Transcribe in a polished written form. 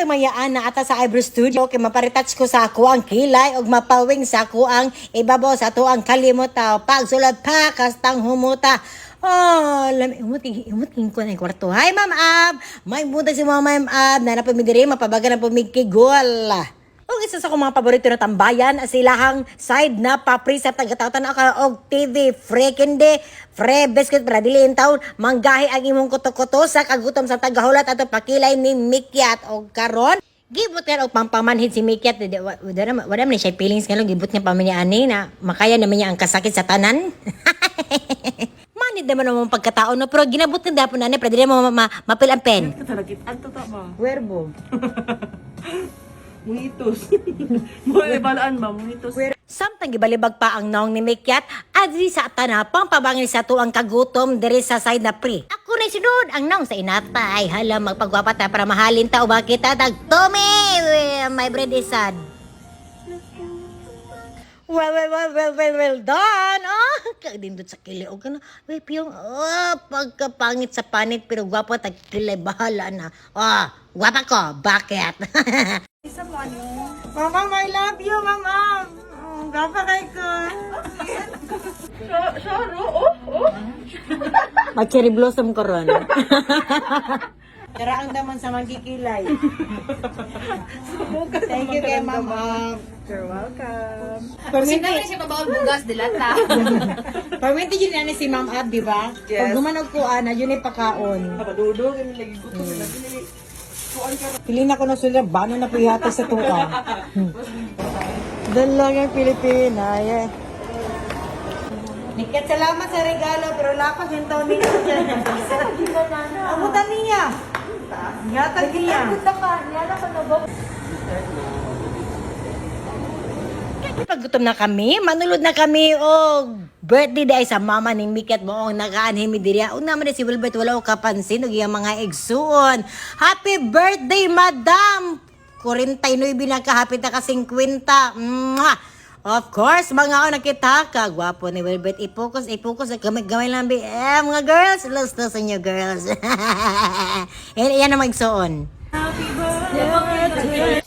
mayaan na ata sa eyebrow studio kay maparetouch ko sa ako ang kilay ug mapawing sa ako ang ibabaw sa ato ang kalimuta pagsulod pa kastang humuta. Oh, umuting ko na yung kwarto. Hi, Ma'am Ab! May buntag si Ma'am Ab na napamidiri, mapabaga na pumikigol. Og isa sa akong mga paborito na tambayan, silahang side na papri sa tagatawtan ako og TV, freaking de, fre biscuit para dilin taon, manggahi ang imong kuto-kuto sa kagutom sa tagahulat ato pakilay ni Mikyat og karon. Gibot ka og pampamanhid si Mikyat, wala man siya feelings nga gibot niya pamilya ani na makaya naman niya ang kasakit sa tanan. Manid naman ang pagkataon no, pero ginabot na dapon na pwede mo mapil ang pen. Anto ta ba? Werbo. Mungitos. Mo ibalaan ba mungitos? Samtang gibalibag pa ang naong ni Mikyat, adri sa tanapang pabangin sa tuang kagutom diri sa side na pre. Ako na sunod ang naong sa inatay. Hala, magpagwapat na para mahalin ta o bakit tag Tommy, my bread is sad. Well done. Oh, kagdindot sa kiliog ka na. Wait, piyong, pagkapangit sa panit, pero gwapo tag kilay, bahala na. Gwapa ko, bakit? Isa mo ano? Mama, I love you, Mama. Gwapa kay ko. Sharo, oh. Mag-cherry blossom ko ron. Tara ang daman sa magkikilay. Thank you kay Mama. You're welcome. Kasi naman siya mabawal bugas, dilata. Perminti yun na si Ma'am Ab, di ba? Yes. Pag gumanog ko, yun ay pakaon. Nakadudog, yung lagi ko ito. Kuan ka Pili na ko na sila, bano na po yata sa tuwa. Doon lang ang Pilipina, yeah. Nikat, salamat sa regalo, pero lapas yung taon nito dyan. Abutan niya. Gatag niya. Paggutom na kami, manulod na kami og birthday dahil sa mama ni Mikyat mo ang nakaanhimi diri. Una man si Wilbert wala ko kapansin og iyang mga igsuon. Happy birthday, madam! 49 binakahapit na ka 50. Mwah! Of course, mga ako nakita ka. Gwapo ni Wilbert. I-focus. Gamay lang. Mga girls, lost sa inyo, girls. Yan ang magsuon. Happy birthday.